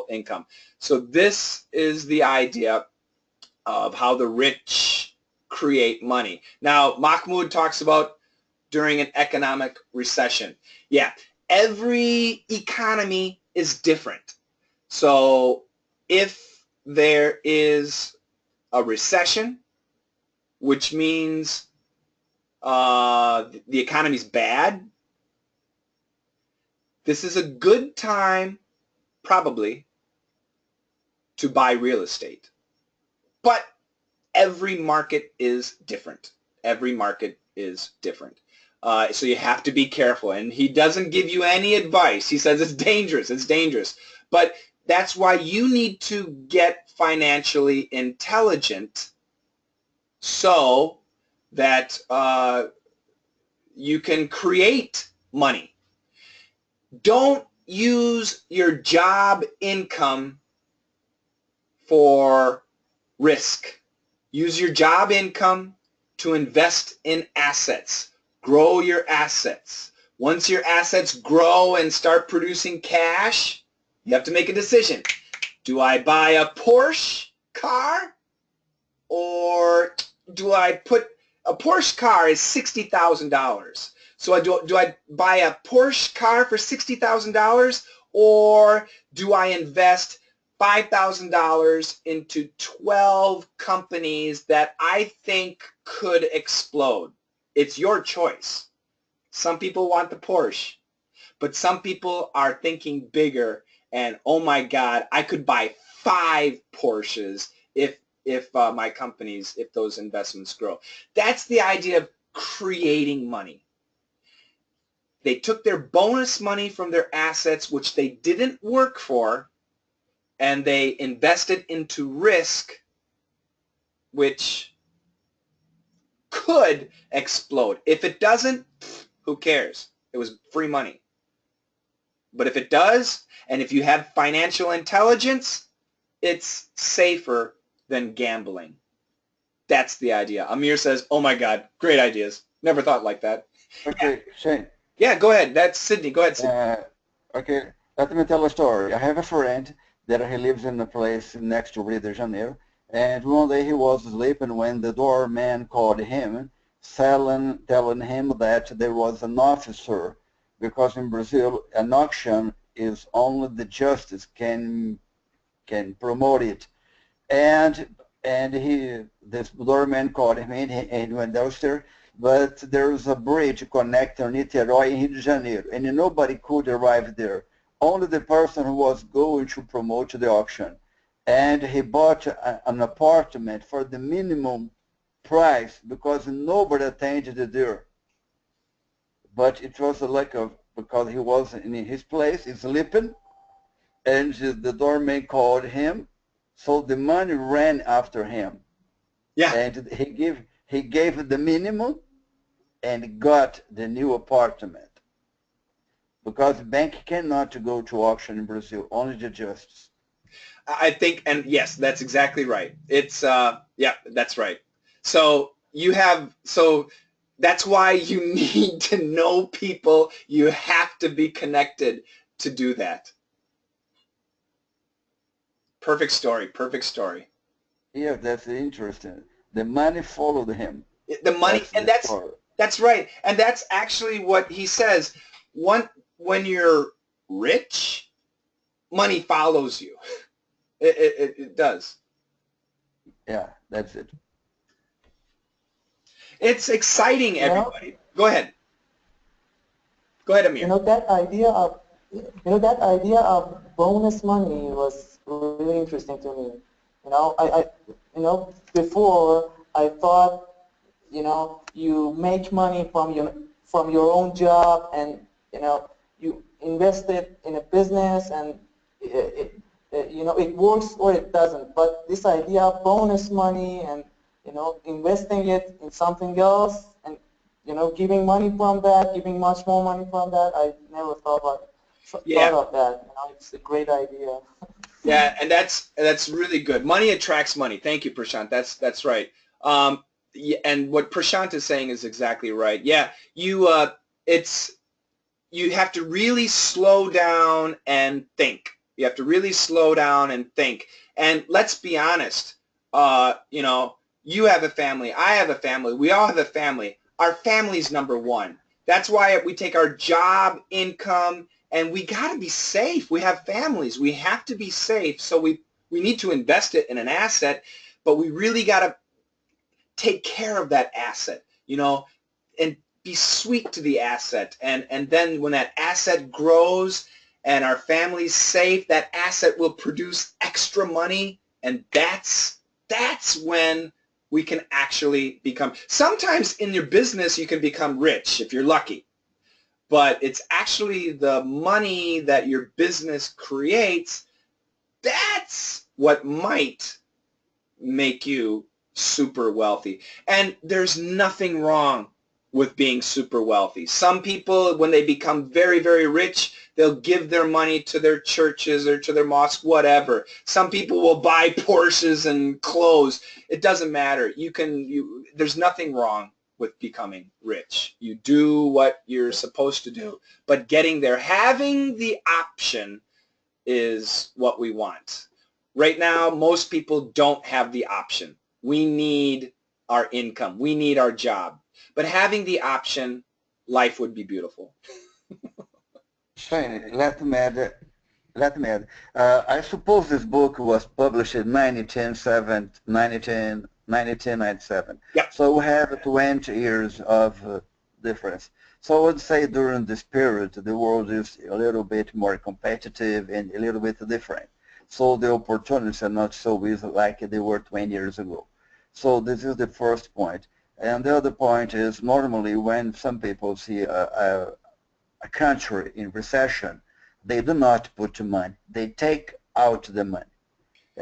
income. So this is the idea of how the rich create money. Now, Mahmoud talks about during an economic recession. Yeah, every economy is different. So if there is a recession, which means the economy's bad, this is a good time probably to buy real estate. But every market is different. Every market is different. So you have to be careful. And he doesn't give you any advice. He says it's dangerous. It's dangerous. But that's why you need to get financially intelligent so that you can create money. Don't use your job income for risk. Use your job income to invest in assets. Grow your assets. Once your assets grow and start producing cash, you have to make a decision. Do I buy a Porsche car, or do I put a Porsche car is $60,000. So do I buy a Porsche car for $60,000, or do I invest $5,000 into 12 companies that I think could explode? It's your choice. Some people want the Porsche, but some people are thinking bigger, and oh my God, I could buy 5 Porsches if my companies, if those investments grow. That's the idea of creating money. They took their bonus money from their assets, which they didn't work for, and they invested into risk, which could explode. If it doesn't, who cares? It was free money. But if it does, and if you have financial intelligence, it's safer than gambling. That's the idea. Amir says, oh my God, great ideas. Never thought like that. Okay, Shane. Yeah, go ahead. That's Sydney. Go ahead, Sydney. Okay, let me tell a story. I have a friend that he lives in a place next to Rio de Janeiro, and one day he was sleeping when the doorman called him, telling him that there was an officer, because in Brazil an auction is only the justice can promote it. And this doorman called him in, and he went downstairs, but there was a bridge connecting Niterói and Rio de Janeiro, and nobody could arrive there. Only the person who was going to promote the auction. And he bought an apartment for the minimum price because nobody attended the door. But it was a lack of, because he was in his place, he's sleeping, and the doorman called him, so the money ran after him. Yeah. And he gave the minimum and got the new apartment. Because the bank cannot go to auction in Brazil, only the justice. I think, and yes, that's exactly right. It's, yeah, that's right. So that's why you need to know people. You have to be connected to do that. Perfect story, perfect story. Yeah, that's interesting. The money followed him. The money, that's right. And that's actually what he says. When you're rich, money follows you. It does. Yeah, that's it. It's exciting, everybody. Go ahead. Go ahead, Amir. That idea of bonus money was really interesting to me. Before I thought, you make money from your own job, and you invest it in a business, and it works or it doesn't. But this idea of bonus money and investing it in something else, and giving money from that, giving much more money from that, I never thought of that. It's a great idea. Yeah, and that's really good. Money attracts money. Thank you, Prashant. That's right. And what Prashant is saying is exactly right. Yeah, you have to really slow down and think. You have to really slow down and think. And let's be honest. You have a family. I have a family. We all have a family. Our family's number one. That's why we take our job, income, and we got to be safe. We have families. We have to be safe. So we need to invest it in an asset, but we really got to take care of that asset, and be sweet to the asset. And then when that asset grows and our family's safe, that asset will produce extra money, and that's when we can actually become, sometimes in your business you can become rich if you're lucky. But it's actually the money that your business creates, that's what might make you super wealthy. And there's nothing wrong with being super wealthy. Some people, when they become very, very rich, they'll give their money to their churches or to their mosques, whatever. Some people will buy Porsches and clothes. It doesn't matter. There's nothing wrong with becoming rich. You do what you're supposed to do. But getting there, having the option is what we want. Right now, most people don't have the option. We need our income. We need our job. But having the option, life would be beautiful. Shane, let me add. I suppose this book was published in 1997. Yep. So we have 20 years of difference. So I would say during this period, the world is a little bit more competitive and a little bit different. So the opportunities are not so easy like they were 20 years ago. So this is the first point. And the other point is normally when some people see a country in recession, they do not put money. They take out the money.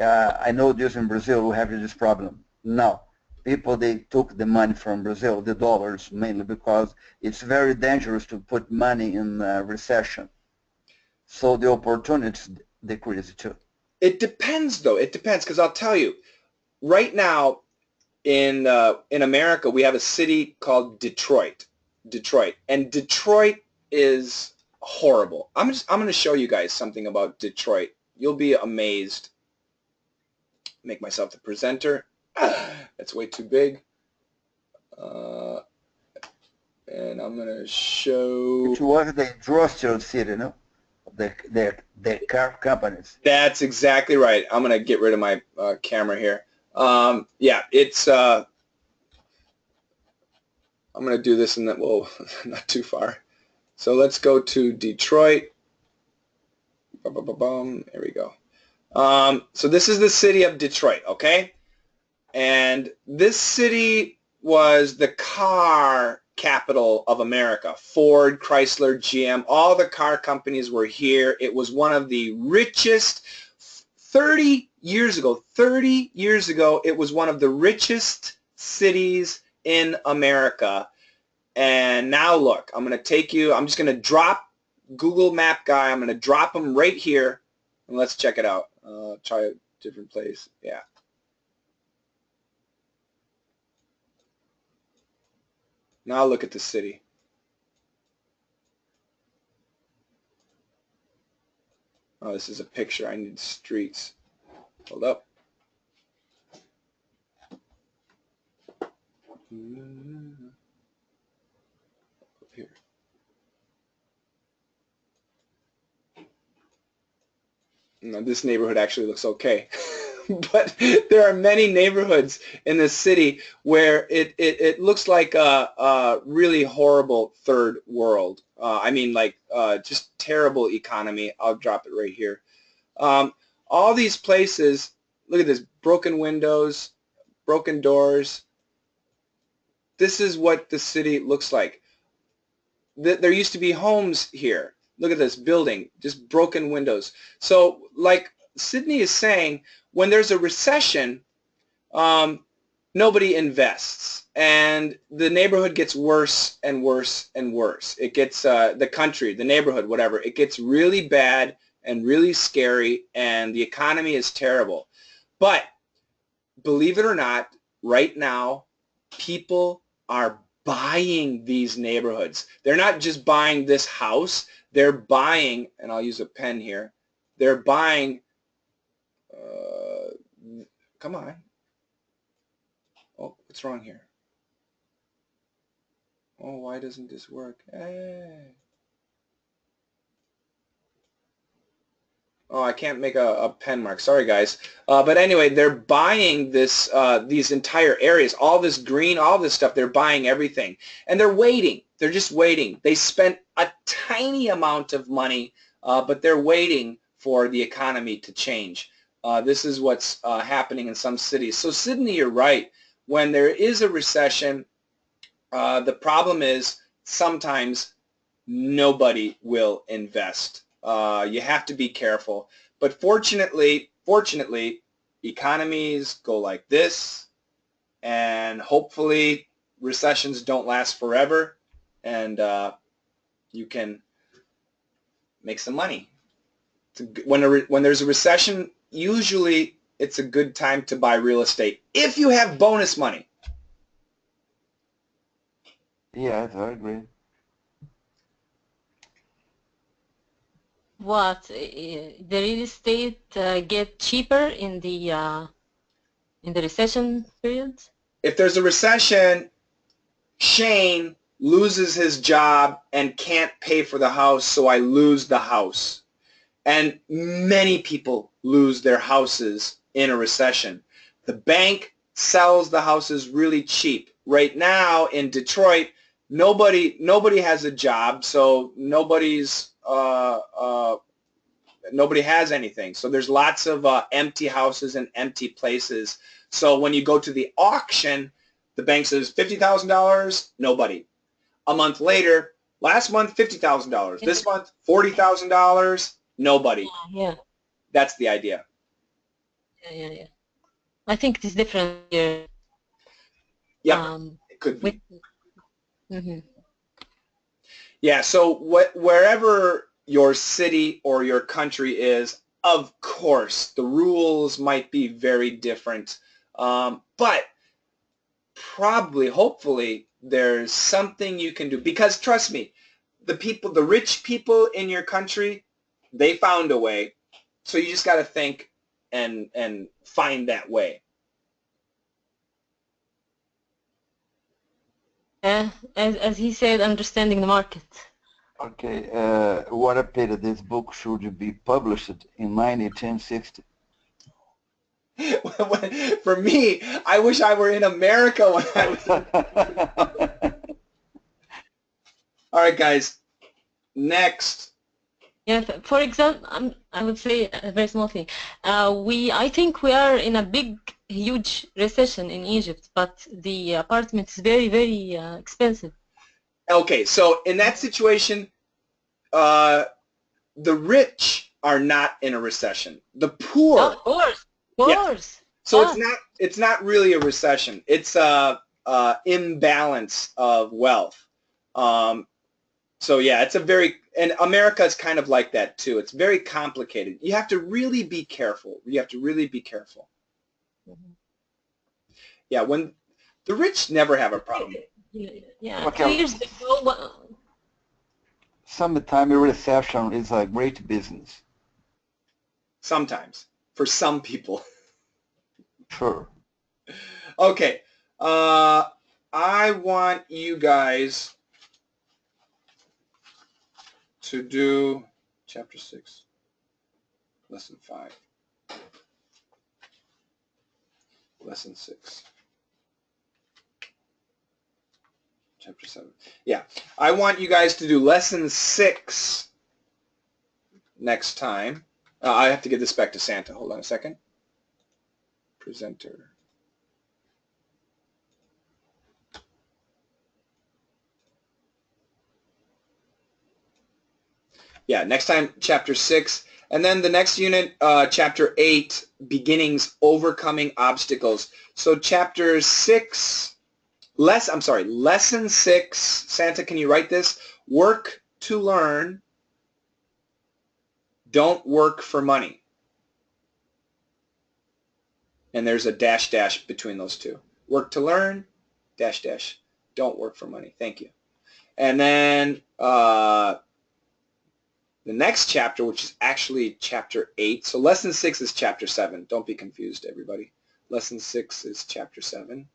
I know this in Brazil, we have this problem. No. People, they took the money from Brazil, the dollars mainly, because it's very dangerous to put money in recession. So the opportunities decrease too. It depends, though. It depends, because I'll tell you, right now in America, we have a city called Detroit, and Detroit is horrible. I'm going to show you guys something about Detroit. You'll be amazed. Make myself the presenter. That's way too big. And I'm going to show... It was the industrial city, no? The car companies. That's exactly right. I'm going to get rid of my camera here. Yeah, it's... I'm going to do this and then, well, not too far. So let's go to Detroit. There we go. So this is the city of Detroit, okay? And this city was the car capital of America. Ford, Chrysler, GM, all the car companies were here. It was one of the richest. 30 years ago, it was one of the richest cities in America. And now look, I'm going to take you, I'm just going to drop Google Map guy. I'm going to drop him right here, and let's check it out. Try a different place. Yeah. Now look at the city. Oh, this is a picture. I need streets. Hold up. Here. Now, this neighborhood actually looks okay. But there are many neighborhoods in this city where it looks like a really horrible third world. I mean, like just terrible economy. I'll drop it right here. All these places, look at this, broken windows, broken doors. This is what the city looks like. There used to be homes here. Look at this building, just broken windows. So like Sydney is saying, when there's a recession, nobody invests, and the neighborhood gets worse and worse and worse. It gets, the country, the neighborhood, whatever, it gets really bad and really scary, and the economy is terrible. But believe it or not, right now, people are buying these neighborhoods. They're not just buying this house. They're buying, and I'll use a pen here, they're buying, come on. Oh, what's wrong here? Oh, why doesn't this work? Hey. Oh, I can't make a pen mark. Sorry, guys. But anyway, they're buying this, these entire areas, all this green, all this stuff. They're buying everything, and they're waiting. They're just waiting. They spent a tiny amount of money, but they're waiting for the economy to change. This is what's happening in some cities. So Sydney, you're right. When there is a recession, the problem is sometimes nobody will invest. You have to be careful. But fortunately, economies go like this, and hopefully recessions don't last forever, and you can make some money. When there's a recession, usually it's a good time to buy real estate if you have bonus money. Yes, I agree. What, the real estate get cheaper in the recession period? If there's a recession, Shane loses his job and can't pay for the house, so I lose the house. And many people lose their houses in a recession. The bank sells the houses really cheap. Right now in Detroit, nobody has a job, so nobody has anything. So there's lots of empty houses and empty places. So when you go to the auction, the bank says $50,000, nobody. A month later, last month $50,000. This month $40,000, nobody. Yeah. That's the idea. Yeah. I think it's different here. Yeah, it could be. Mm-hmm. Yeah, so wherever your city or your country is, of course, the rules might be very different. But probably, hopefully, there's something you can do. Because trust me, the rich people in your country, they found a way. So you just got to think and find that way. As he said, understanding the market. Okay, what I paid this book should be published in 1960. For me, I wish I were in America when I was. All right, guys. Next. Yeah. For example, I would say a very small thing. I think we are in a huge recession in Egypt, but the apartment is very, very expensive. Okay, so in that situation, the rich are not in a recession. The poor. Of course. Yeah. So it's not really a recession. It's a imbalance of wealth. So yeah, and America is kind of like that too. It's very complicated. You have to really be careful. Mm-hmm. Yeah, when the rich never have a problem. Yeah, okay. 2 years ago. Sometimes a recession is a great business. Sometimes, for some people. Sure. Okay, I want you guys to do chapter 6, lesson 5, lesson 6, chapter 7. Yeah, I want you guys to do lesson 6 next time. I have to give this back to Santa. Hold on a second. Presenter. Yeah, next time, chapter 6. And then the next unit, chapter 8, beginnings, overcoming obstacles. So chapter 6, lesson 6, Santa, can you write this? Work to learn, don't work for money. And there's a dash dash between those two. Work to learn, dash dash, don't work for money. Thank you. And then the next chapter, which is actually chapter 8. So lesson 6 is chapter 7. Don't be confused, everybody. Lesson 6 is chapter 7.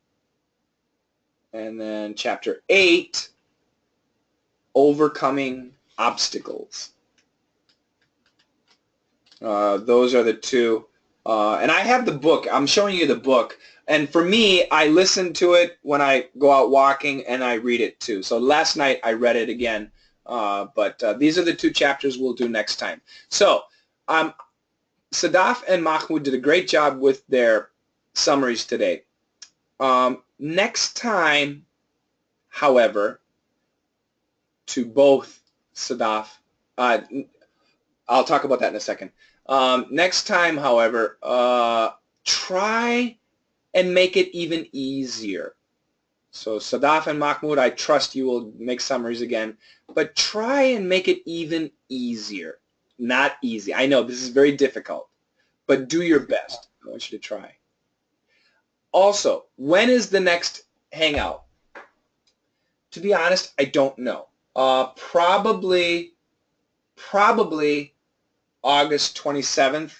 And then chapter 8, overcoming obstacles. Those are the two. And I have the book. I'm showing you the book. And for me, I listen to it when I go out walking, and I read it too. So last night I read it again. But these are the two chapters we'll do next time. So Sadaf and Mahmoud did a great job with their summaries today. Next time, however, to both Sadaf, I'll talk about that in a second. Next time, however, try and make it even easier. So Sadaf and Mahmoud, I trust you will make summaries again, but try and make it even easier. Not easy. I know this is very difficult, but do your best. I want you to try. Also, when is the next hangout? To be honest, I don't know. Probably August 27th,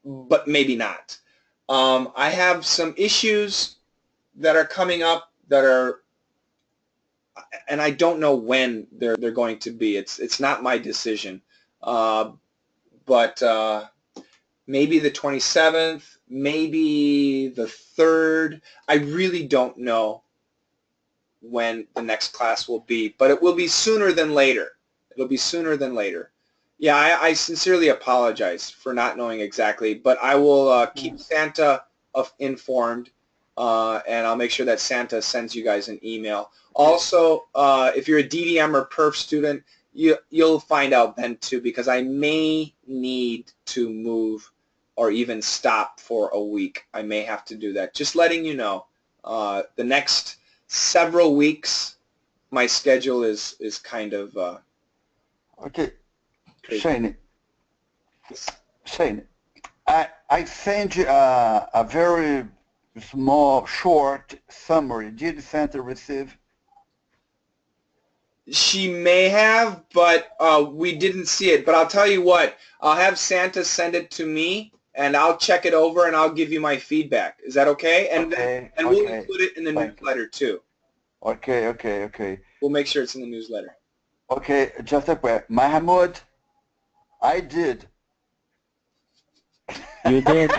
but maybe not. I have some issues that are coming up that are, and I don't know when they're going to be. It's not my decision, but maybe the 27th, maybe the 3rd. I really don't know when the next class will be, but it will be sooner than later. It'll be sooner than later. Yeah, I sincerely apologize for not knowing exactly, but I will keep Santa informed, and I'll make sure that Santa sends you guys an email. Also, if you're a DDM or perf student, you'll find out then too, because I may need to move or even stop for a week. I may have to do that. Just letting you know, the next several weeks, my schedule is kind of okay. crazy. Shane, I sent you a very small, short summary. Did Santa receive? She may have, but we didn't see it. But I'll tell you what, I'll have Santa send it to me, and I'll check it over, and I'll give you my feedback. Is that okay? And okay, and we'll include it in the newsletter too. Okay. We'll make sure it's in the newsletter. Okay, just a quick. Mahmoud, I did. You did?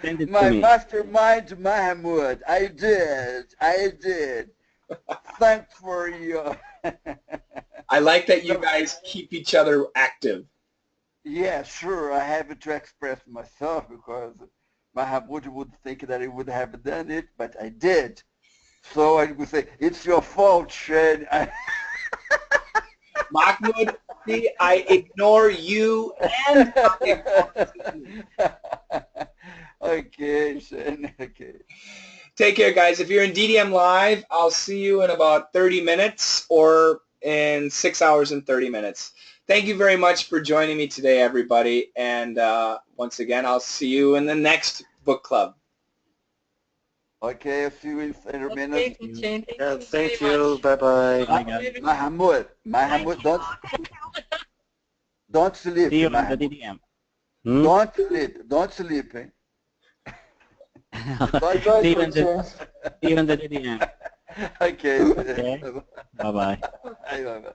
Send it My to me. mastermind, Mahmoud. I did. Thanks for your... I like that you guys keep each other active. Yeah, sure. I have to express myself because Mahmoud would think that I would have done it, but I did. So I would say, it's your fault, Shane. Mahmoud, see, I ignore you and Okay, Shane. Okay. Take care, guys. If you're in DDM Live, I'll see you in about 30 minutes or in 6 hours and 30 minutes. Thank you very much for joining me today, everybody. And once again, I'll see you in the next book club. Okay, I'll see you in 30 minutes. Okay, Yeah, thank you. Bye-bye. Bye, guys. Mahmoud, don't sleep. See you on the Mahmoud. DDM. Hmm? Don't sleep. Eh? Bye-bye, See you on the teacher. see you on the DDM. Okay. Okay. Bye bye. Bye-bye.